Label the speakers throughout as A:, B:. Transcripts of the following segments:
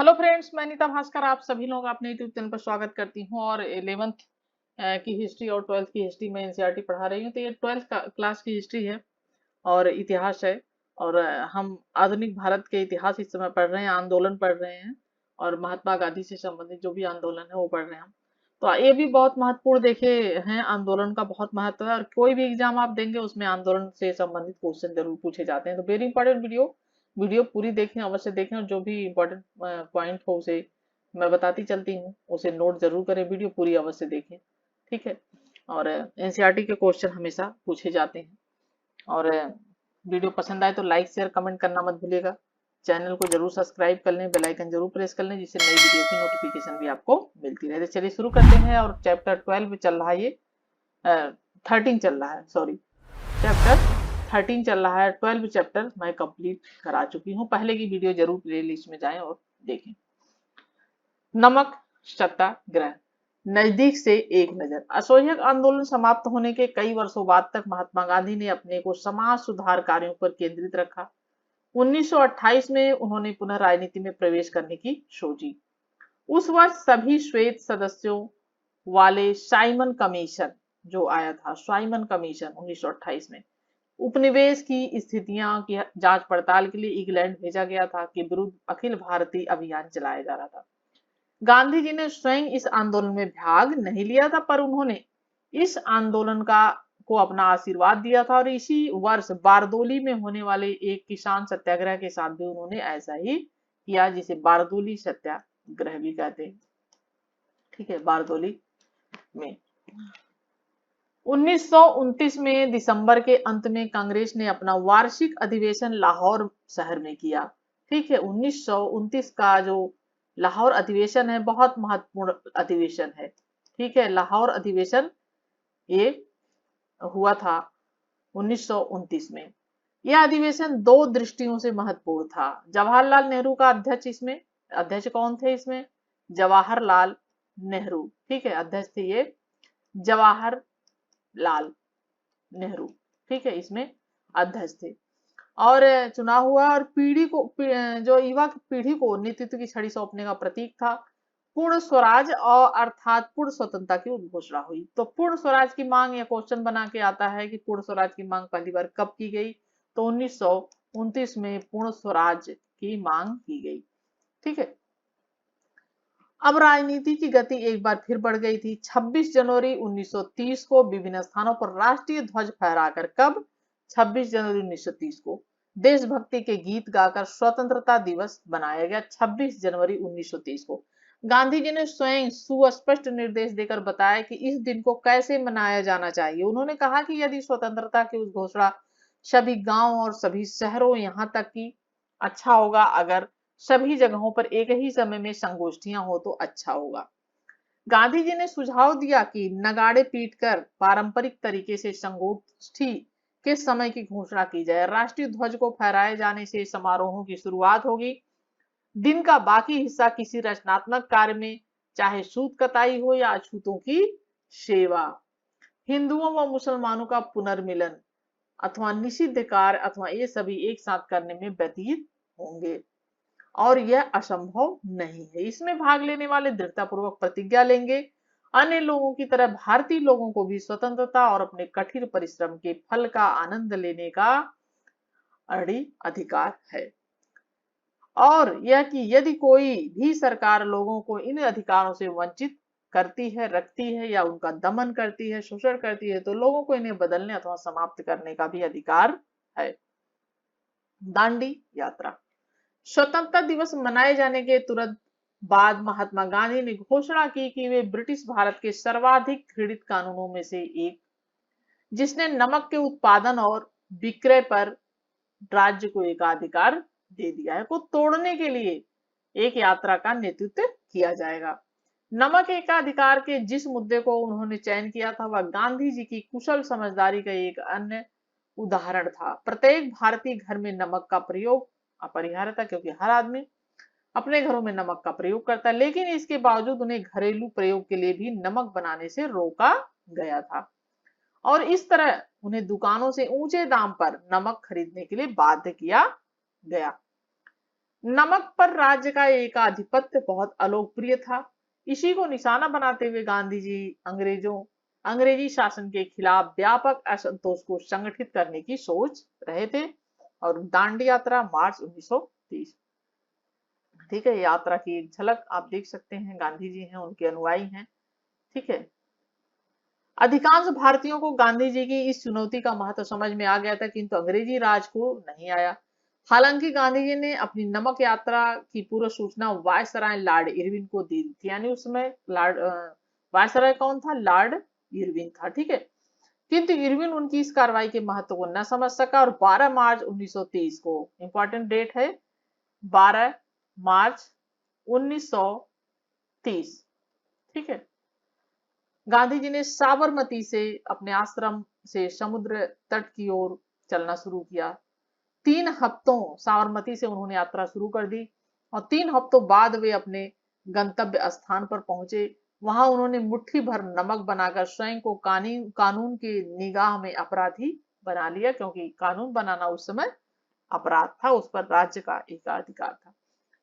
A: Hello friends, मैं नीता भास्कर आप सभी लोग अपने यूट्यूब चैनल पर स्वागत करती हूँ। और 11th की हिस्ट्री और 12th की हिस्ट्री में एनसीईआरटी पढ़ा रही हूँ। तो ये 12th क्लास की हिस्ट्री है और इतिहास है। और हम आधुनिक भारत के इतिहास इस समय पढ़ रहे हैं, आंदोलन पढ़ रहे हैं और महात्मा गांधी से संबंधित जो भी आंदोलन है वो पढ़ रहे हैं हम। तो ये भी बहुत महत्वपूर्ण देखे हैं, आंदोलन का बहुत महत्व है और कोई भी एग्जाम आप देंगे उसमें आंदोलन से संबंधित क्वेश्चन जरूर पूछे जाते हैं। तो वेरी इंपॉर्टेंट वीडियो वीडियो पूरी देखें, अवश्य देखें और जो भी इम्पोर्टेंट पॉइंट हो उसे मैं बताती चलती हूँ, उसे नोट जरूर करें, वीडियो पूरी अवश्य देखें। ठीक है। और एनसीईआरटी के क्वेश्चन हमेशा पूछे जाते हैं। और वीडियो पसंद आए तो लाइक शेयर कमेंट करना मत भूलिएगा। चैनल को जरूर सब्सक्राइब कर लें, बेल आइकन जरूर प्रेस कर लें जिससे नई वीडियो की नोटिफिकेशन भी आपको मिलती रहे। तो चलिए शुरू करते हैं। और चैप्टर 12 चल रहा है, ये 13 चल रहा है, सॉरी चैप्टर 13 चल रहा है। 12 चैप्टर मैं कंप्लीट करा चुकी हूँ। पहले की वीडियो जरूर प्ले लिस्ट में जाएं और देखें। नमक सत्याग्रह, नजदीक से एक नजर। असहयोग आंदोलन समाप्त होने के कई वर्षों बाद तक महात्मा गांधी ने अपने को समाज सुधार कार्यों पर केंद्रित रखा। 1928 में उन्होंने पुनः राजनीति में प्रवेश करने की सोची। उस वर्ष सभी श्वेत सदस्यों वाले साइमन कमीशन जो आया था, साइमन कमीशन 1928 में उपनिवेश की स्थितियां की जांच पड़ताल के लिए इंग्लैंड भेजा गया था के विरुद्ध अखिल भारतीय अभियान चलाया जा रहा था। गांधी जी ने स्वयं इस आंदोलन में भाग नहीं लिया था, पर उन्होंने इस आंदोलन का को अपना आशीर्वाद दिया था और इसी वर्ष बारदोली में होने वाले एक किसान सत्याग्रह के साथ भी उन्होंने ऐसा ही किया, जिसे बारदोली सत्याग्रह भी कहते हैं। ठीक है, बारदोली में 1929 में दिसंबर के अंत में कांग्रेस ने अपना वार्षिक अधिवेशन लाहौर शहर में किया। ठीक है, 1929 का जो लाहौर अधिवेशन है बहुत महत्वपूर्ण अधिवेशन है। ठीक है, लाहौर अधिवेशन ये हुआ था 1929 में। यह अधिवेशन दो दृष्टियों से महत्वपूर्ण था। जवाहरलाल नेहरू का अध्यक्ष इसमें, अध्यक्ष कौन थे इसमें? जवाहरलाल नेहरू। ठीक है, अध्यक्ष थे ये जवाहरलाल नेहरू। ठीक है, इसमें अध्यक्ष थे। और चुनाव हुआ और जो युवा की पीढ़ी को नेतृत्व की छड़ी सौंपने का प्रतीक था। पूर्ण स्वराज और अर्थात पूर्ण स्वतंत्रता की उद्घोषणा हुई। तो पूर्ण स्वराज की मांग, या क्वेश्चन बना के आता है कि पूर्ण स्वराज की मांग पहली बार कब की गई? तो 1929 में पूर्ण स्वराज की मांग की गई। ठीक है, अब राजनीति की गति एक बार फिर बढ़ गई थी। 26 जनवरी 1930 को विभिन्न स्थानों पर राष्ट्रीय ध्वज फहराकर, कब? 26 जनवरी 1930 को देशभक्ति के गीत गाकर स्वतंत्रता दिवस बनाया गया। 26 जनवरी 1930 को गांधी जी ने स्वयं सुस्पष्ट निर्देश देकर बताया कि इस दिन को कैसे मनाया जाना चाहिए। उन्होंने कहा कि यदि स्वतंत्रता की उस घोषणा सभी गांव और सभी शहरों, यहाँ तक कि अच्छा होगा अगर सभी जगहों पर एक ही समय में संगोष्ठियां हो तो अच्छा होगा। गांधी जी ने सुझाव दिया कि नगाड़े पीटकर पारंपरिक तरीके से संगोष्ठी के समय की घोषणा की जाए। राष्ट्रीय ध्वज को फहराए जाने से समारोहों की शुरुआत होगी। दिन का बाकी हिस्सा किसी रचनात्मक कार्य में, चाहे सूत कताई हो या अछूतों की सेवा, हिंदुओं व मुसलमानों का पुनर्मिलन अथवा निषिद्ध कार्य अथवा ये सभी एक साथ करने में व्यतीत होंगे और यह असंभव नहीं है। इसमें भाग लेने वाले दृढ़तापूर्वक प्रतिज्ञा लेंगे अन्य लोगों की तरह भारतीय लोगों को भी स्वतंत्रता और अपने कठिन परिश्रम के फल का आनंद लेने का अड़ी अधिकार है। और यह कि यदि कोई भी सरकार लोगों को इन अधिकारों से वंचित करती है, रखती है या उनका दमन करती है, शोषण करती है, तो लोगों को इन्हें बदलने अथवा समाप्त करने का भी अधिकार है। दांडी यात्रा, स्वतंत्रता दिवस मनाए जाने के तुरंत बाद महात्मा गांधी ने घोषणा की कि वे ब्रिटिश भारत के सर्वाधिक घृणित कानूनों में से एक, जिसने नमक के उत्पादन और विक्रय पर राज्य को एकाधिकार दे दिया है, को तोड़ने के लिए एक यात्रा का नेतृत्व किया जाएगा। नमक एकाधिकार के जिस मुद्दे को उन्होंने चयन किया था वह गांधी जी की कुशल समझदारी का एक अन्य उदाहरण था। प्रत्येक भारतीय घर में नमक का प्रयोग अपरिहार्य था, क्योंकि हर आदमी अपने घरों में नमक का प्रयोग करता है, लेकिन इसके बावजूद उन्हें घरेलू प्रयोग के लिए भी नमक बनाने से रोका गया था और इस तरह उन्हें दुकानों से ऊंचे दाम पर नमक खरीदने के लिए बाध्य किया गया। नमक पर राज्य का एकाधिपत्य बहुत अलोकप्रिय था। इसी को निशाना बनाते हुए गांधी जी अंग्रेजी शासन के खिलाफ व्यापक असंतोष को संगठित करने की सोच रहे थे। और दांडी यात्रा मार्च 1930, ठीक है, यात्रा की एक झलक आप देख सकते हैं। गांधी जी हैं, उनके अनुयायी हैं, ठीक है। अधिकांश भारतीयों को गांधी जी की इस चुनौती का महत्व समझ में आ गया था, किंतु अंग्रेजी राज को नहीं आया। हालांकि गांधी जी ने अपनी नमक यात्रा की पूर्व सूचना वायसराय लॉर्ड इरविन को दी थी, यानी उसमें वायसराय कौन था? लॉर्ड इरविन था, ठीक है। किंतु इरविन उनकी इस कार्रवाई के महत्व को न समझ सका और 12 मार्च 1930 को, इंपॉर्टेंट डेट है, 12 मार्च 1930, ठीक है, गांधी जी ने साबरमती से अपने आश्रम से समुद्र तट की ओर चलना शुरू किया। 3 हफ्तों साबरमती से उन्होंने यात्रा शुरू कर दी और 3 हफ्तों बाद वे अपने गंतव्य स्थान पर पहुंचे। वहां उन्होंने मुट्ठी भर नमक बनाकर स्वयं को कानून के निगाह में अपराधी बना लिया, क्योंकि कानून बनाना उस समय अपराध था, उस पर राज्य का एकाधिकार था।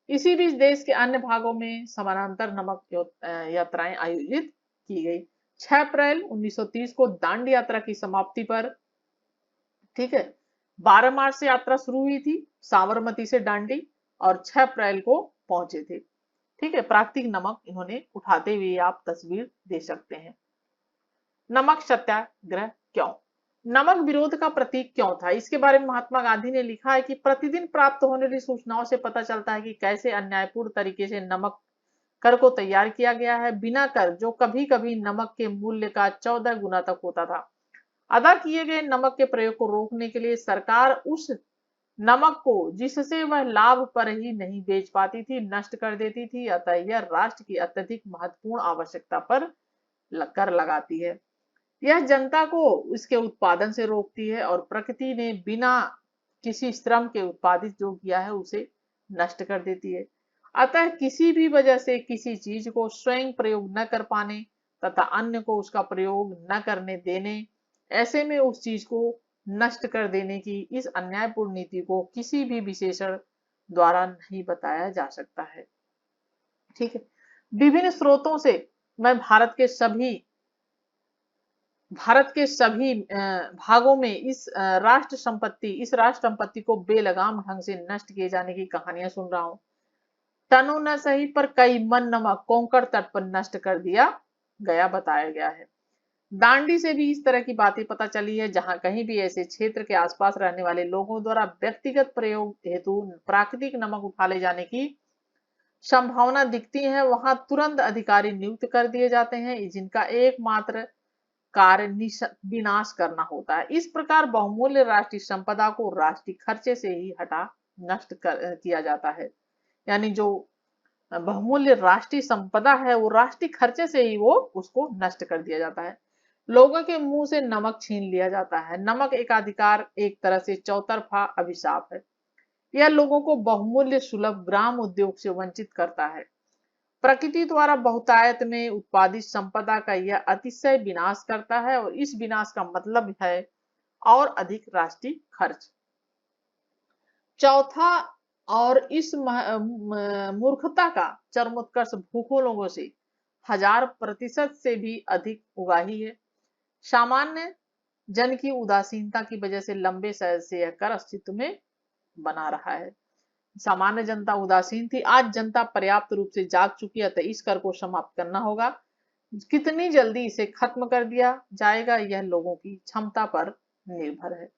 A: इसी बीच देश के अन्य भागों में समानांतर नमक यात्राएं आयोजित की गई। 6 अप्रैल 1930 को दांडी यात्रा की समाप्ति पर, ठीक है, 12 मार्च से यात्रा शुरू हुई थी साबरमती से दांडी और 6 अप्रैल को पहुंचे थे, ठीक है। प्राकृतिक नमक इन्होंने उठाते हुए आप तस्वीर दे सकते हैं। नमक सत्याग्रह क्यों? नमक विरोध का प्रतीक क्यों था? इसके बारे में महात्मा गांधी ने लिखा है कि प्रतिदिन प्राप्त होने वाली सूचनाओं से पता चलता है कि कैसे अन्यायपूर्ण तरीके से नमक कर को तैयार किया गया है, बिना कर जो कभी कभी नमक के मूल्य का 14 गुना तक होता था। अदा किए गए नमक के प्रयोग को रोकने के लिए सरकार उस नमक को जिससे वह लाभ पर ही नहीं बेच पाती थी, नष्ट कर देती थी। अतः यह राष्ट्र की अत्यधिक महत्वपूर्ण आवश्यकता पर कर लगाती है। यह जनता को इसके उत्पादन से रोकती है और प्रकृति ने बिना किसी श्रम के उत्पादित जो किया है उसे नष्ट कर देती है। अतः किसी भी वजह से किसी चीज को स्वयं प्रयोग न कर पाने तथा अन्य को उसका प्रयोग न करने देने, ऐसे में उस चीज को नष्ट कर देने की इस अन्यायपूर्ण नीति को किसी भी विशेषण द्वारा नहीं बताया जा सकता है, ठीक है। विभिन्न स्रोतों से मैं भारत के सभी भागों में इस राष्ट्र संपत्ति को बेलगाम ढंग से नष्ट किए जाने की कहानियां सुन रहा हूं। टनों न सही पर कई मन नमक कोंकण तट पर नष्ट कर दिया गया, बताया गया है। दांडी से भी इस तरह की बातें पता चली है, जहां कहीं भी ऐसे क्षेत्र के आसपास रहने वाले लोगों द्वारा व्यक्तिगत प्रयोग हेतु प्राकृतिक नमक उठा ले जाने की संभावना दिखती है, वहां तुरंत अधिकारी नियुक्त कर दिए जाते हैं, जिनका एकमात्र कार्य विनाश करना होता है। इस प्रकार बहुमूल्य राष्ट्रीय संपदा को राष्ट्रीय खर्चे से ही किया जाता है। यानी जो बहुमूल्य राष्ट्रीय संपदा है वो राष्ट्रीय खर्चे से ही वो उसको नष्ट कर दिया जाता है। लोगों के मुंह से नमक छीन लिया जाता है। नमक एकाधिकार एक तरह से चौतरफा अभिशाप है। यह लोगों को बहुमूल्य सुलभ ग्राम उद्योग से वंचित करता है। प्रकृति द्वारा बहुतायत में उत्पादित संपदा का यह अतिशय विनाश करता है और इस विनाश का मतलब है और अधिक राष्ट्रीय खर्च। चौथा, और इस मूर्खता का चरमोत्कर्ष भूखों लोगों से 1000% से भी अधिक उगाही है। सामान्य जन की उदासीनता की वजह से लंबे समय से यह कर अस्तित्व में बना रहा है। सामान्य जनता उदासीन थी, आज जनता पर्याप्त रूप से जाग चुकी है, तो इस कर को समाप्त करना होगा। कितनी जल्दी इसे खत्म कर दिया जाएगा यह लोगों की क्षमता पर निर्भर है,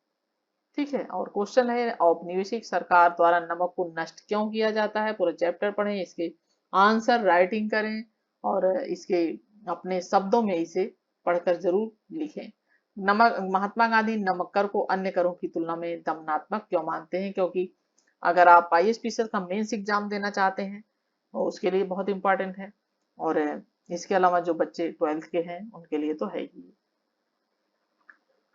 A: ठीक है। और क्वेश्चन है, औपनिवेशिक सरकार द्वारा नमक को नष्ट क्यों किया जाता है? पूरा चैप्टर पढ़ें, इसके आंसर राइटिंग करें और इसके अपने शब्दों में इसे पढ़कर जरूर लिखें। महात्मा गांधी नमक कर को अन्य करों की तुलना में दमनात्मक क्यों मानते हैं? क्योंकि अगर आप IAS का मेंस एग्जाम देना चाहते हैं तो उसके लिए बहुत इंपॉर्टेंट है, और इसके अलावा जो बच्चे 12th के हैं उनके लिए तो है ही।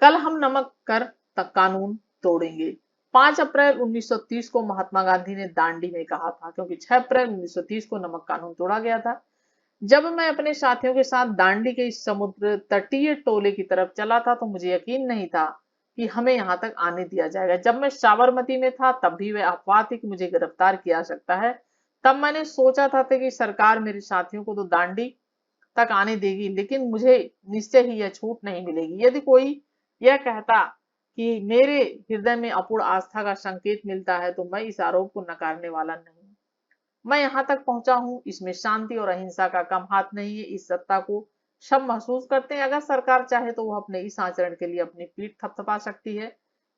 A: कल हम नमक कर तक कानून तोड़ेंगे। 5 अप्रैल 1930 को महात्मा गांधी ने दांडी में कहा था, क्योंकि 6 अप्रैल 1930 को नमक कानून तोड़ा गया था। जब मैं अपने साथियों के साथ दांडी के इस समुद्र तटीय टोले की तरफ चला था तो मुझे यकीन नहीं था कि हमें यहाँ तक आने दिया जाएगा। जब मैं साबरमती में था तब भी वह अफवाह थी कि मुझे गिरफ्तार किया जा सकता है। तब मैंने सोचा था कि सरकार मेरे साथियों को तो दांडी तक आने देगी, लेकिन मुझे निश्चय ही यह छूट नहीं मिलेगी। यदि कोई यह कहता कि मेरे हृदय में अपूर्ण आस्था का संकेत मिलता है तो मैं इस आरोप को नकारने वाला नहीं। मैं यहाँ तक पहुंचा हूँ, इसमें शांति और अहिंसा का कम हाथ नहीं है। इस सत्ता को सब महसूस करते हैं। अगर सरकार चाहे तो वो अपने इस आचरण के लिए अपनी पीठ थपथपा सकती है,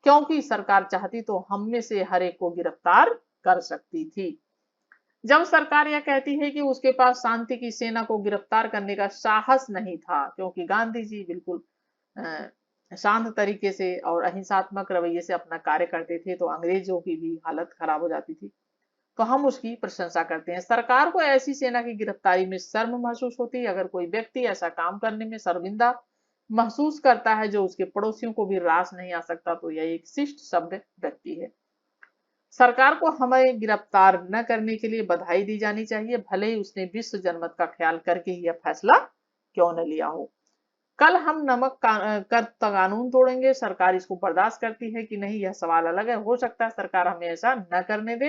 A: क्योंकि सरकार चाहती तो हम में से हर एक को गिरफ्तार कर सकती थी। जब सरकार यह कहती है कि उसके पास शांति की सेना को गिरफ्तार करने का साहस नहीं था, क्योंकि गांधी जी बिल्कुल शांत तरीके से और अहिंसात्मक रवैये से अपना कार्य करते थे, तो अंग्रेजों की भी हालत खराब हो जाती थी। तो हम उसकी प्रशंसा करते हैं। सरकार को ऐसी सेना की गिरफ्तारी में शर्म महसूस होती है। अगर कोई व्यक्ति ऐसा काम करने में शर्मिंदा महसूस करता है जो उसके पड़ोसियों को भी रास नहीं आ सकता, तो यह एक शिष्ट सभ्य व्यक्ति है। सरकार को हमें गिरफ्तार न करने के लिए बधाई दी जानी चाहिए, भले ही उसने विश्व जनमत का ख्याल करके ही यह फैसला क्यों न लिया हो। कल हम कर कानून तोड़ेंगे, सरकार इसको बर्दाश्त करती है कि नहीं यह सवाल अलग है। हो सकता है सरकार हमें ऐसा न करने दे,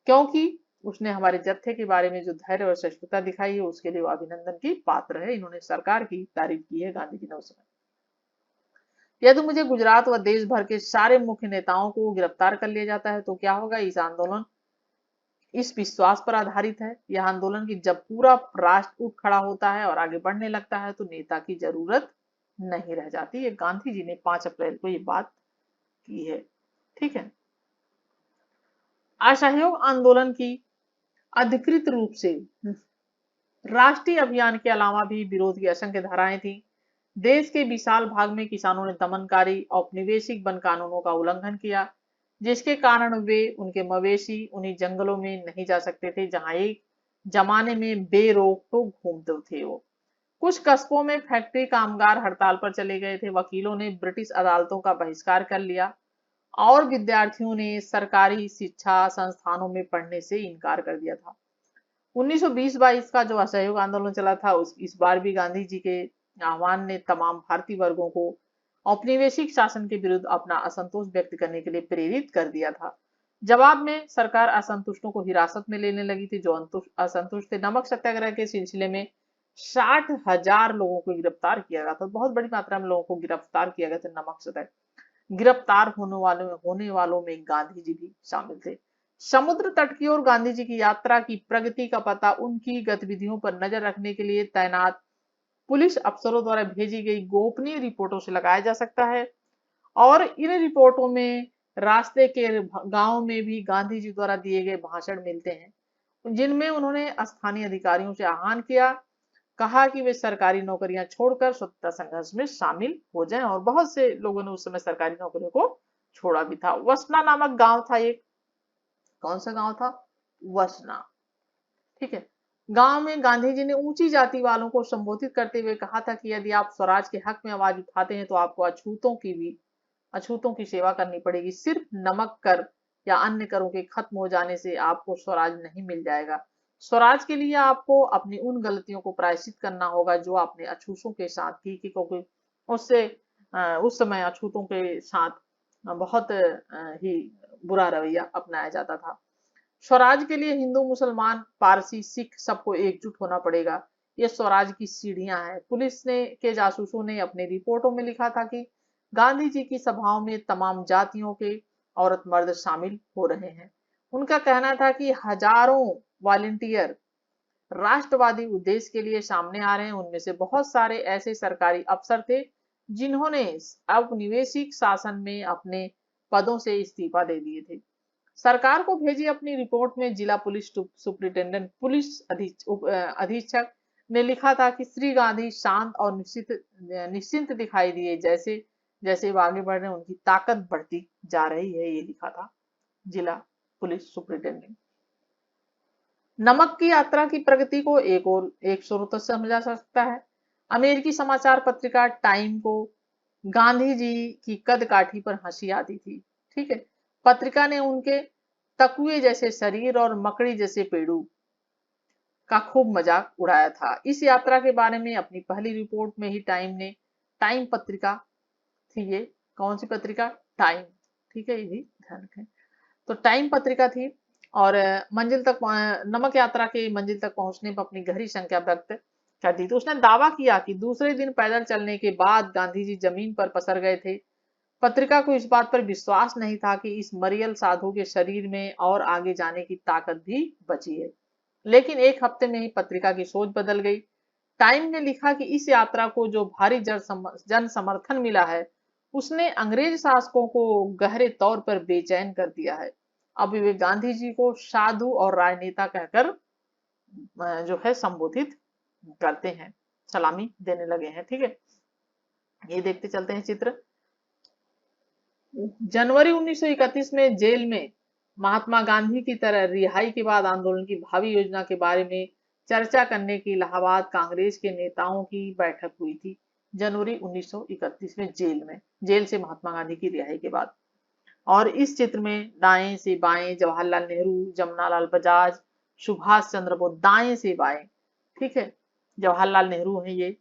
A: क्योंकि उसने हमारे जत्थे के बारे में जो धैर्य और सहिष्णुता दिखाई है उसके लिए वो अभिनंदन की पात्र है। इन्होंने सरकार की तारीफ की है गांधी जी ने उस समय। यदि मुझे गुजरात व देश भर के सारे मुख्य नेताओं को गिरफ्तार कर लिया जाता है तो क्या होगा? इस आंदोलन इस विश्वास पर आधारित है, यह आंदोलन की जब पूरा राष्ट्र उठ खड़ा होता है और आगे बढ़ने लगता है तो नेता की जरूरत नहीं रह जाती। ये गांधी जी ने 5 अप्रैल को ये बात की है। ठीक है। असहयोग आंदोलन की अधिकृत रूप से राष्ट्रीय अभियान के अलावा भी विरोध की असंख्य धाराएं थी। देश के विशाल भाग में किसानों ने दमनकारी औपनिवेशिक वन कानूनों का उल्लंघन किया, जिसके कारण वे उनके मवेशी उन्हीं जंगलों में नहीं जा सकते थे जहां एक जमाने में बेरोक टोक घूमते थे। वो कुछ कस्बों में फैक्ट्री कामगार हड़ताल पर चले गए थे। वकीलों ने ब्रिटिश अदालतों का बहिष्कार कर लिया और विद्यार्थियों ने सरकारी शिक्षा संस्थानों में पढ़ने से इनकार कर दिया था। 1920-22 का जो असहयोग आंदोलन चला था इस बार भी गांधी जी के आह्वान ने तमाम भारतीय वर्गों को औपनिवेशिक शासन के विरुद्ध अपना असंतोष व्यक्त करने के लिए प्रेरित कर दिया था। जवाब में सरकार असंतुष्टों को हिरासत में लेने लगी थी। जो असंतुष्ट थे, नमक सत्याग्रह के सिलसिले में 60,000 लोगों को गिरफ्तार किया गया था। बहुत बड़ी मात्रा में लोगों को गिरफ्तार किया गया था नमक सत्याग्रह। गिरफ्तार होने वालों में गांधी जी भी शामिल थे। समुद्र तट की ओर गांधी जी की यात्रा की प्रगति का पता उनकी गतिविधियों पर नजर रखने के लिए तैनात पुलिस अफसरों द्वारा भेजी गई गोपनीय रिपोर्टों से लगाया जा सकता है। और इन रिपोर्टों में रास्ते के गांव में भी गांधी जी द्वारा दिए गए भाषण मिलते हैं, जिनमें उन्होंने स्थानीय अधिकारियों से आह्वान किया, कहा कि वे सरकारी नौकरियां छोड़कर स्वतंत्रता संघर्ष में शामिल हो जाएं। और बहुत से लोगों ने उस समय सरकारी नौकरियों को छोड़ा भी था। वसना नामक गांव था एक। कौन सा गांव था? वसना। ठीक है। गांव में गांधी जी ने ऊंची जाति वालों को संबोधित करते हुए कहा था कि यदि आप स्वराज के हक में आवाज उठाते हैं तो आपको अछूतों की सेवा करनी पड़ेगी। सिर्फ नमक कर या अन्य करों के खत्म हो जाने से आपको स्वराज नहीं मिल जाएगा। स्वराज के लिए आपको अपनी उन गलतियों को प्रायश्चित करना होगा जो आपने अछूतों के साथ की, क्योंकि उससे उस समय अछूतों के साथ बहुत ही बुरा रवैया अपनाया जाता था। स्वराज के लिए हिंदू मुसलमान पारसी सिख सबको एकजुट होना पड़ेगा। ये स्वराज की सीढ़ियां हैं। पुलिस ने के जासूसों ने अपनी रिपोर्टों में लिखा था कि गांधी जी की सभाओं में तमाम जातियों के औरत मर्द शामिल हो रहे हैं। उनका कहना था कि हजारों वॉलेंटियर राष्ट्रवादी उद्देश्य के लिए सामने आ रहे हैं। उनमें से बहुत सारे ऐसे सरकारी अफसर थे जिन्होंने औपनिवेशिक शासन में अपने पदों से इस्तीफा दे दिए थे। सरकार को भेजी अपनी रिपोर्ट में जिला पुलिस सुप्रिंटेंडेंट पुलिस अधीक्षक ने लिखा था कि श्री गांधी शांत और निश्चिंत दिखाई दिए, जैसे जैसे वो आगे बढ़ रहे हैं उनकी ताकत बढ़ती जा रही है। ये लिखा था जिला पुलिस सुप्रिंटेंडेंट। नमक की यात्रा की प्रगति को एक स्रोत से समझा जा सकता है। अमेरिकी समाचार पत्रिका टाइम को गांधी जी की कदकाठी पर हंसी आती थी। ठीक है। पत्रिका ने उनके तकुए जैसे शरीर और मकड़ी जैसे पेड़ू का खूब मजाक उड़ाया था। इस यात्रा के बारे में अपनी पहली रिपोर्ट में ही टाइम पत्रिका थी ये, कौन सी पत्रिका? टाइम। ठीक है, ये भी ध्यान रखें। तो टाइम पत्रिका थी। और मंजिल तक नमक यात्रा के मंजिल तक पहुंचने पर अपनी गहरी शंका व्यक्त कर दी। तो उसने दावा किया कि दूसरे दिन पैदल चलने के बाद गांधी जी जमीन पर पसर गए थे। पत्रिका को इस बात पर विश्वास नहीं था कि इस मरियल साधु के शरीर में और आगे जाने की ताकत भी बची है। लेकिन एक हफ्ते में ही पत्रिका की सोच बदल गई। टाइम ने लिखा कि इस यात्रा को जो भारी जन समर्थन मिला है, उसने अंग्रेज शासकों को गहरे तौर पर बेचैन कर दिया है। अब वे गांधी जी को साधु और राजनेता कहकर जो है संबोधित करते हैं, सलामी देने लगे हैं। ठीक है, ये देखते चलते हैं चित्र। जनवरी 1931 में जेल में महात्मा गांधी की तरह रिहाई के बाद आंदोलन की भावी योजना के बारे में चर्चा करने की इलाहाबाद कांग्रेस के नेताओं की बैठक हुई थी। जनवरी 1931 में जेल से महात्मा गांधी की रिहाई के बाद। और इस चित्र में दाएं से बाएं जवाहरलाल नेहरू, जमनालाल बजाज, सुभाष चंद्र बोस, दाएं से बाएं। ठीक है, जवाहरलाल नेहरू हैं ये,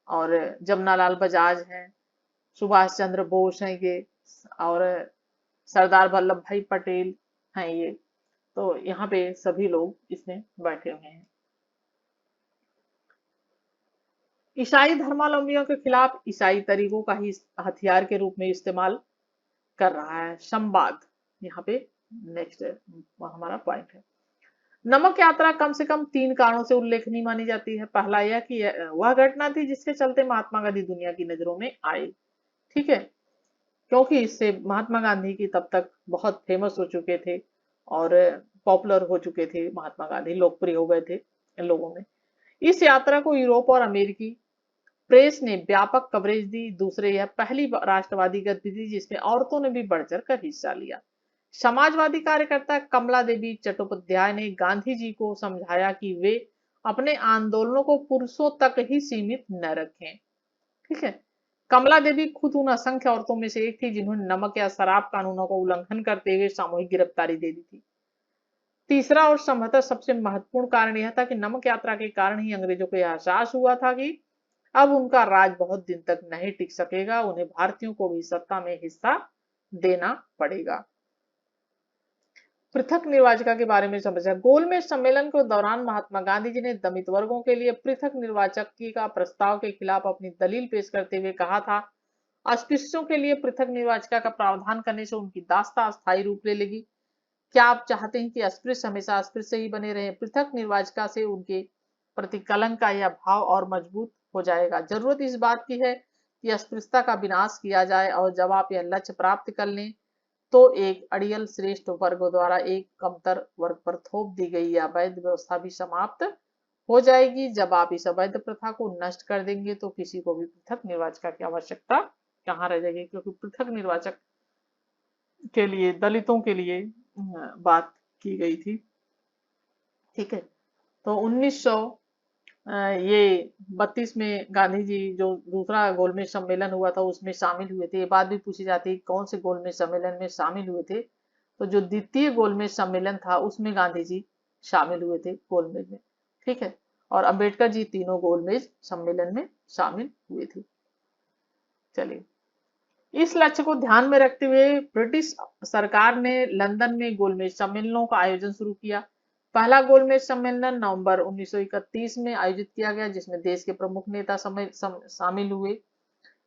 A: और जमनालाल बजाज हैं, सुभाष चंद्र बोस हैं ये, और सरदार वल्लभ भाई पटेल हैं ये। तो यहाँ पे सभी लोग इसमें बैठे हुए हैं। ईसाई धर्मावलंबियों के खिलाफ ईसाई तरीकों का ही हथियार के रूप में इस्तेमाल कर रहा है संवाद। यहाँ पे नेक्स्ट हमारा पॉइंट है। नमक यात्रा कम से कम 3 कारणों से उल्लेखनीय मानी जाती है। पहला यह कि वह घटना थी जिसके चलते महात्मा गांधी दुनिया की नजरों में आए। ठीक है, क्योंकि इससे महात्मा गांधी की तब तक बहुत फेमस हो चुके थे और पॉपुलर हो चुके थे। महात्मा गांधी लोकप्रिय हो गए थे इन लोगों में। इस यात्रा को यूरोप और अमेरिकी प्रेस ने व्यापक कवरेज दी। दूसरे, यह पहली राष्ट्रवादी गतिविधि जिसमें औरतों ने भी बढ़ चढ़ कर हिस्सा लिया। समाजवादी कार्यकर्ता कमला देवी चट्टोपाध्याय ने गांधी जी को समझाया कि वे अपने आंदोलनों को पुरुषों तक ही सीमित न रखें। ठीक है, कमला देवी खुद उन असंख्य औरतों में से एक थी जिन्होंने नमक या शराब कानूनों का उल्लंघन करते हुए सामूहिक गिरफ्तारी दे दी थी। तीसरा और संभवतः सबसे महत्वपूर्ण कारण यह था कि नमक यात्रा के कारण ही अंग्रेजों को यह एहसास हुआ था कि अब उनका राज बहुत दिन तक नहीं टिक सकेगा, उन्हें भारतीयों को भी सत्ता में हिस्सा देना पड़ेगा। पृथक निर्वाचिका के बारे में समझा। गोलमेज सम्मेलन के दौरान महात्मा गांधी जी ने दलित वर्गों के लिए पृथक निर्वाचक का प्रस्ताव के खिलाफ अपनी दलील पेश करते हुए कहा था, अस्पृश्यों के लिए पृथक निर्वाचिका का प्रावधान करने से उनकी दास्ता अस्थायी रूप ले लेगी। क्या आप चाहते हैं कि अस्पृश्य हमेशा अस्पृश्य ही बने रहें? पृथक निर्वाचिका से उनके प्रति कलंक का यह भाव और मजबूत हो जाएगा। जरूरत इस बात की है कि अस्पृश्यता का विनाश किया जाए, और जब आप यह लक्ष्य प्राप्त कर लें तो एक अड़ियल श्रेष्ठ वर्ग द्वारा एक कमतर वर्ग पर थोप दी गई यह अवैध व्यवस्था भी समाप्त हो जाएगी। जब आप इस अवैध प्रथा को नष्ट कर देंगे तो किसी को भी पृथक निर्वाचिका की आवश्यकता कहाँ रह जाएगी, क्योंकि पृथक निर्वाचक के लिए, दलितों के लिए बात की गई थी। ठीक है, तो 1932 में गांधी जी जो दूसरा गोलमेज सम्मेलन हुआ था उसमें शामिल हुए थे। ये बात भी पूछी जाती है कौन से गोलमेज सम्मेलन में शामिल हुए थे। तो जो द्वितीय गोलमेज सम्मेलन था उसमें गांधी जी शामिल हुए थे गोलमेज में। ठीक है, और अंबेडकर जी तीनों गोलमेज सम्मेलन में शामिल हुए थे। चलिए, इस लक्ष्य को ध्यान में रखते हुए ब्रिटिश सरकार ने लंदन में गोलमेज सम्मेलनों का आयोजन शुरू किया। पहला गोलमेज सम्मेलन नवंबर 1931 में आयोजित किया गया, जिसमें देश के प्रमुख नेता शामिल हुए।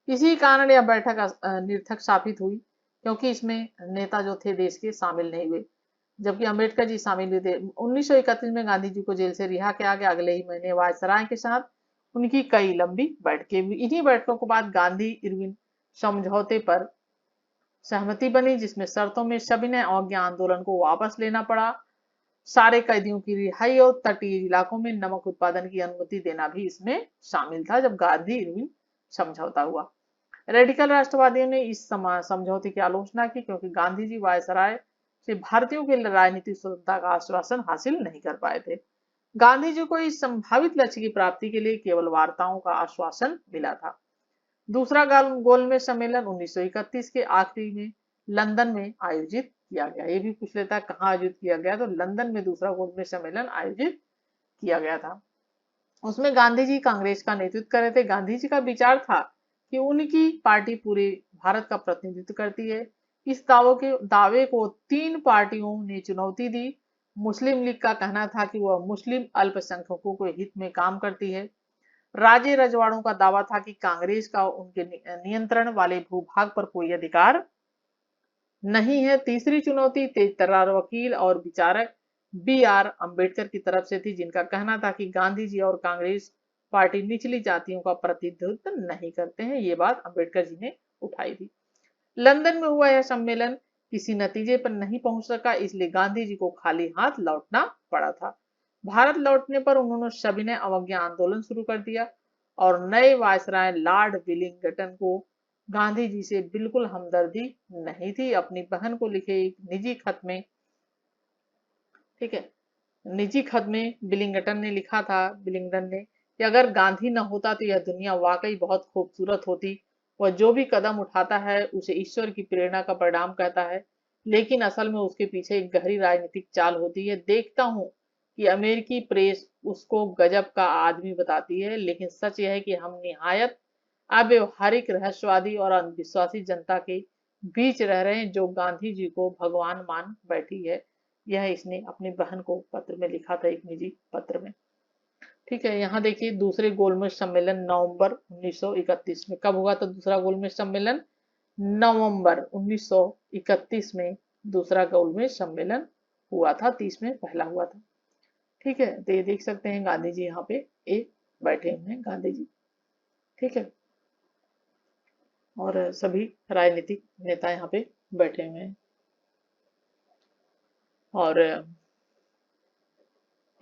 A: इसी कारण यह बैठक निरर्थक साबित हुई, क्योंकि इसमें नेता जो थे देश के शामिल नहीं हुए, जबकि अंबेडकर जी शामिल हुए थे। 1931 में गांधी जी को जेल से रिहा किया गया। अगले ही महीने वायसराय के साथ उनकी कई लंबी बैठकें हुई। इन्हीं बैठकों के बाद गांधी इरविन समझौते पर सहमति बनी, जिसमें शर्तों में सविनय अवज्ञा आंदोलन को वापस लेना पड़ा, सारे कैदियों की रिहाई और तटीय इलाकों में नमक उत्पादन की अनुमति देना भी इसमें शामिल था। जब गांधी इरविन समझौता हुआ, रेडिकल राष्ट्रवादियों ने इस समझौते की आलोचना की, क्योंकि गांधी जी वायसराय से भारतीयों के राजनीतिक स्वतंत्रता का आश्वासन हासिल नहीं कर पाए थे। गांधी जी को इस संभावित लक्ष्य की प्राप्ति के लिए केवल वार्ताओं का आश्वासन मिला था। दूसरा गोलमेज सम्मेलन 1931 के आखिरी में लंदन में आयोजित किया गया। ये भी पूछ लेता है कहाँ आयोजित किया गया, तो लंदन में दूसरा गोलमेज सम्मेलन आयोजित किया गया था। उसमें गांधी जी कांग्रेस का नेतृत्व कर रहे थे। गांधी जी का विचार था कि उनकी पार्टी पूरे भारत का प्रतिनिधित्व करती है। इस दावे को 3 पार्टियों ने चुनौती दी। मुस्लिम लीग का कहना था कि वह मुस्लिम अल्पसंख्यकों के हित में काम करती है। राजे रजवाड़ों का दावा था कि कांग्रेस का उनके नियंत्रण वाले भूभाग पर कोई अधिकार नहीं है। तीसरी चुनौती तेज तर्रार वकील और विचारक बी.आर. अंबेडकर की तरफ से थी, जिनका कहना था कि गांधी जी और कांग्रेस पार्टी निचली जातियों का प्रतिनिधित्व नहीं करते हैं। ये बात अंबेडकर जी ने उठाई थी। लंदन में हुआ यह सम्मेलन किसी नतीजे पर नहीं पहुंच सका, इसलिए गांधी जी को खाली हाथ लौटना पड़ा था। भारत लौटने पर उन्होंने सविनय अवज्ञा आंदोलन शुरू कर दिया और नए वायसराय लॉर्ड विलिंगटन को गांधी जी से बिल्कुल हमदर्दी नहीं थी। अपनी बहन को लिखे एक निजी खत में, ठीक है, निजी खत में विलिंगटन ने लिखा था, विलिंगटन ने, कि अगर गांधी न होता तो यह दुनिया वाकई बहुत खूबसूरत होती। वह जो भी कदम उठाता है उसे ईश्वर की प्रेरणा का परिणाम कहता है, लेकिन असल में उसके पीछे एक गहरी राजनीतिक चाल होती है। देखता हूँ कि अमेरिकी प्रेस उसको गजब का आदमी बताती है, लेकिन सच यह है कि हम निहायत अव्यवहारिक, रहस्यवादी और अंधविश्वासी जनता के बीच रह रहे हैं जो गांधी जी को भगवान मान बैठी है। यह इसने अपनी बहन को पत्र में लिखा था, एक निजी पत्र में। ठीक है, यहाँ देखिए दूसरे गोलमेज सम्मेलन नवंबर 1931 में। कब हुआ था दूसरा गोलमेज सम्मेलन? नवंबर 1931 में दूसरा गोलमेज सम्मेलन हुआ था। 30 में पहला हुआ था। ठीक है, तो ये देख सकते हैं गांधी जी यहाँ पे एक बैठे हुए हैं, गांधी जी। ठीक है, और सभी राजनीतिक नेता यहाँ पे बैठे हुए हैं। और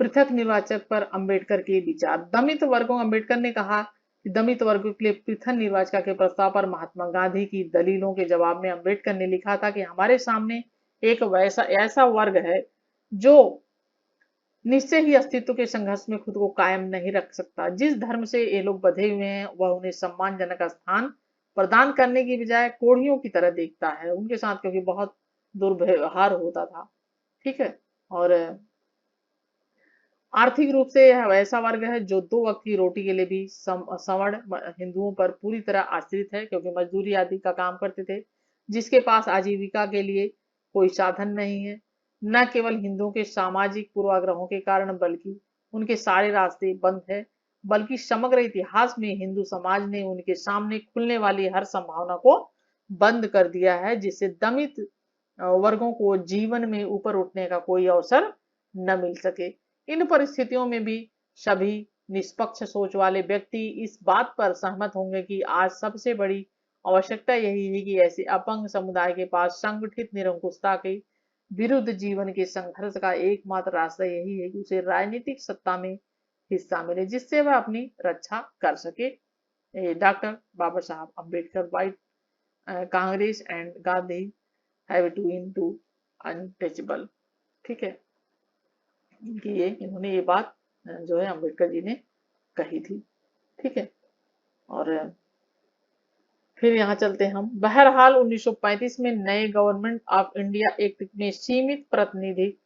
A: पृथक निर्वाचक पर अंबेडकर के विचार। दमित वर्गों, अंबेडकर ने कहा कि दमित वर्गों के लिए पृथक निर्वाचन के प्रस्ताव पर महात्मा गांधी की दलीलों के जवाब में अंबेडकर ने लिखा था कि हमारे सामने एक ऐसा वर्ग है जो निश्चय ही अस्तित्व के संघर्ष में खुद को कायम नहीं रख सकता। जिस धर्म से ये लोग बंधे हुए हैं वह उन्हें सम्मानजनक स्थान प्रदान करने की बजाय कोढ़ियों की तरह देखता है उनके साथ, क्योंकि बहुत दुर्व्यवहार होता था। ठीक है, और आर्थिक रूप से यह वैसा वर्ग है जो 2 वक्त की रोटी के लिए भी सवर्ण हिंदुओं पर पूरी तरह आश्रित है, क्योंकि मजदूरी आदि का काम करते थे, जिसके पास आजीविका के लिए कोई साधन नहीं है। न केवल हिंदुओं के सामाजिक पूर्वाग्रहों के कारण बल्कि उनके सारे रास्ते बंद है, बल्कि समग्र इतिहास में हिंदू समाज ने उनके सामने खुलने वाली हर संभावना को बंद कर दिया है, जिससे दमित वर्गों को जीवन में ऊपर उठने का कोई अवसर न मिल सके। इन परिस्थितियों में भी सभी निष्पक्ष सोच वाले व्यक्ति इस बात पर सहमत होंगे कि आज सबसे बड़ी आवश्यकता यही है कि ऐसे अपंग समुदाय के पास संगठित निरंकुशता के विरुद्ध जीवन के संघर्ष का एकमात्र रास्ता यही है कि उसे राजनीतिक सत्ता में हिस्सा मिले, जिससे वह अपनी रक्षा कर सके। Doctor Baba Saheb Ambedkar, white Congress and Gandhi have to in to untouchable. ठीक है, इन्होंने ये बात जो है अम्बेडकर जी ने कही थी। ठीक है, और फिर यहाँ चलते हैं हम। बहरहाल 1935 में नए गवर्नमेंट ऑफ इंडिया एक्ट में सीमित प्रतिनिधि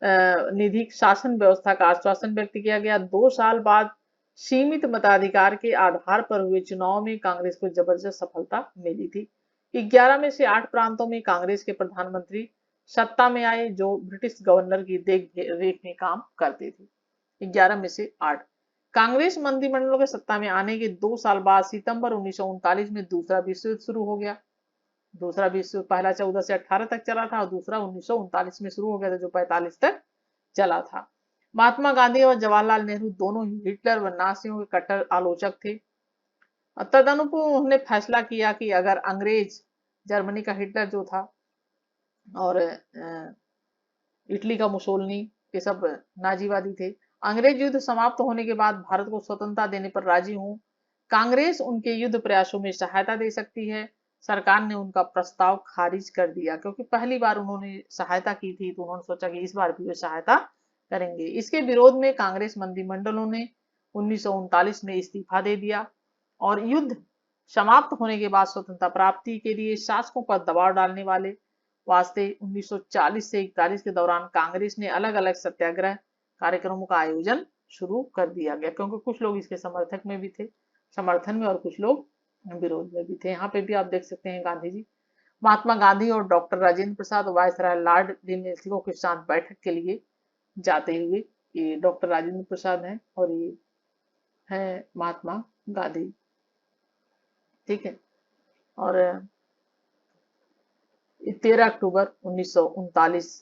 A: निधि शासन व्यवस्था का आश्वासन व्यक्त किया गया। 2 साल बाद सीमित मताधिकार के आधार पर हुए चुनाव में कांग्रेस को जबरदस्त सफलता मिली थी। 11 में से 8 प्रांतों में कांग्रेस के प्रधानमंत्री सत्ता में आए जो ब्रिटिश गवर्नर की देख रेख में काम करते थे। 11 में से 8 कांग्रेस मंत्रिमंडलों के सत्ता में आने के 2 साल बाद सितंबर 1939 में दूसरा विश्व युद्ध शुरू हो गया। दूसरा विश्व युद्ध पहला 14 से 18 तक चला था और दूसरा 1939 में शुरू हो गया था, जो 45 तक चला था। महात्मा गांधी और जवाहरलाल नेहरू दोनों ही हिटलर व नाजियों के कट्टर आलोचक थे। तदनुरूप उन्होंने फैसला किया कि अगर अंग्रेज, जर्मनी का हिटलर जो था और इटली का मुसोलिनी, ये सब नाजीवादी थे, अंग्रेज युद्ध समाप्त होने के बाद भारत को स्वतंत्रता देने पर राजी हूं, कांग्रेस उनके युद्ध प्रयासों में सहायता दे सकती है। सरकार ने उनका प्रस्ताव खारिज कर दिया, क्योंकि पहली बार उन्होंने सहायता की थी तो उन्होंने सोचा कि इस बार भी वे सहायता करेंगे। इसके विरोध में कांग्रेस मंत्रिमंडलों ने 1939 में इस्तीफा दे दिया और युद्ध समाप्त होने के बाद स्वतंत्रता प्राप्ति के लिए शासकों पर दबाव डालने वाले वास्ते 1940 से 41 के दौरान कांग्रेस ने अलग अलग सत्याग्रह कार्यक्रमों का आयोजन शुरू कर दिया गया, क्योंकि कुछ लोग इसके समर्थक में भी थे, समर्थन में, और कुछ लोग विरोध में भी थे। यहाँ पे भी आप देख सकते हैं गांधी जी। महात्मा गांधी और doctor Rajendra Prasad viceroy Lord डिनेल्सिको के साथ बैठक के लिए जाते हुए, ये डॉक्टर राजेंद्र प्रसाद हैं और ये है महात्मा गांधी। ठीक है। और 13 अक्टूबर 1939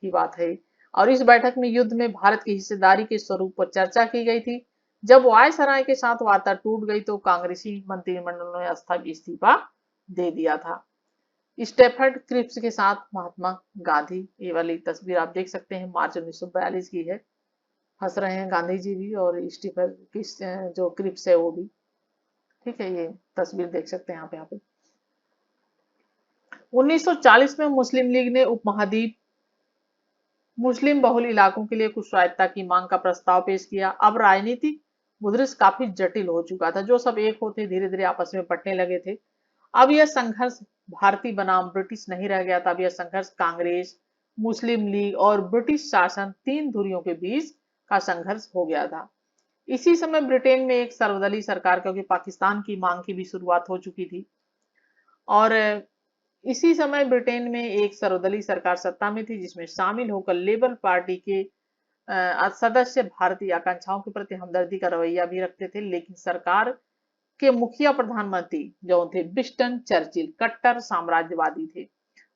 A: की बात है। और इस बैठक में युद्ध में भारत की हिस्सेदारी के स्वरूप पर चर्चा की गई थी। जब वायसराय के साथ वार्ता टूट गई तो कांग्रेसी मंत्रिमंडल ने इस्तीफा दे दिया था। स्टेफर्ड क्रिप्स के साथ महात्मा गांधी, ये वाली तस्वीर आप देख सकते हैं, मार्च 1942 की है। हंस रहे हैं गांधी जी भी और स्टीफन किस जो क्रिप्स है वो भी। ठीक है, ये तस्वीर देख सकते हैं आप यहाँ पे। 1940 में मुस्लिम लीग ने उपमहाद्वीप मुस्लिम बहुल इलाकों के लिए कुछ स्वायत्तता की मांग का प्रस्ताव पेश किया। अब राजनीतिक मुद्रिस काफी जटिल हो चुका था। जो सब एक होते धीरे धीरे आपस में बंटने लगे थे। अब यह संघर्ष भारतीय बनाम ब्रिटिश नहीं रह गया था। अब यह संघर्ष कांग्रेस, मुस्लिम लीग और ब्रिटिश शासन, तीन धुरियों के बीच का संघर्ष हो गया था। इसी समय ब्रिटेन में एक सर्वदलीय सरकार, क्योंकि पाकिस्तान की मांग की भी शुरुआत हो चुकी थी, और इसी समय ब्रिटेन में एक सर्वदलीय सरकार सत्ता में थी जिसमें शामिल होकर लेबर पार्टी के सदस्य भारतीय आकांक्षाओं के प्रति हमदर्दी का रवैया भी रखते थे। लेकिन सरकार के मुखिया प्रधानमंत्री जो थे विंस्टन चर्चिल कट्टर साम्राज्यवादी थे।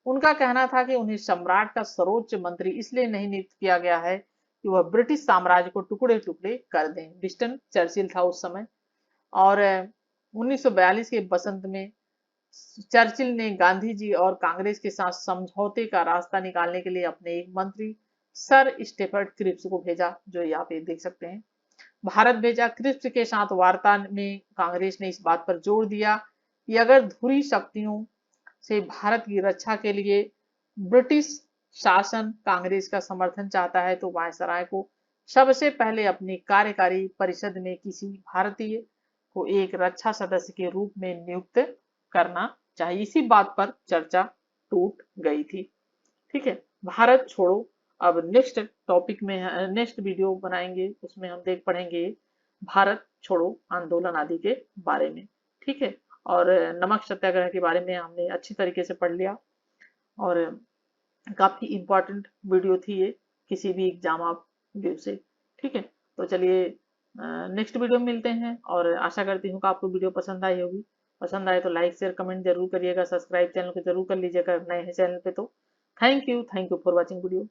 A: उनका कहना था कि उन्हें सम्राट का सर्वोच्च मंत्री इसलिए नहीं नियुक्त किया गया है कि वह ब्रिटिश साम्राज्य को टुकड़े टुकड़े कर दें। विंस्टन चर्चिल था उस समय। और 1942 के बसंत में चर्चिल ने गांधी जी और कांग्रेस के साथ समझौते का रास्ता निकालने के लिए अपने एक मंत्री सर स्टेफर्ड क्रिप्स को भेजा, जो यहाँ पे देख सकते हैं, भारत भेजा। क्रिप्स के साथ वार्ता में कांग्रेस ने इस बात पर जोर दिया कि अगर धुरी शक्तियों से भारत की रक्षा के लिए ब्रिटिश शासन कांग्रेस का समर्थन चाहता है तो वायसराय को सबसे पहले अपनी कार्यकारी परिषद में किसी भारतीय को एक रक्षा सदस्य के रूप में नियुक्त करना चाहिए। इसी बात पर चर्चा टूट गई थी। ठीक है, भारत छोड़ो। अब नेक्स्ट टॉपिक में नेक्स्ट वीडियो बनाएंगे, उसमें हम देख पढ़ेंगे भारत छोड़ो आंदोलन आदि के बारे में। ठीक है, और नमक सत्याग्रह के बारे में हमने अच्छी तरीके से पढ़ लिया और काफी इंपॉर्टेंट वीडियो थी ये किसी भी एग्जाम आप व्यू से। ठीक है, तो चलिए नेक्स्ट वीडियो में मिलते हैं और आशा करती हूँ कि आपको वीडियो पसंद आई होगी। पसंद आए तो लाइक शेयर कमेंट जरूर करिएगा, सब्सक्राइब चैनल को जरूर कर लीजिएगा नए हैं चैनल पे तो। Thank you for watching video.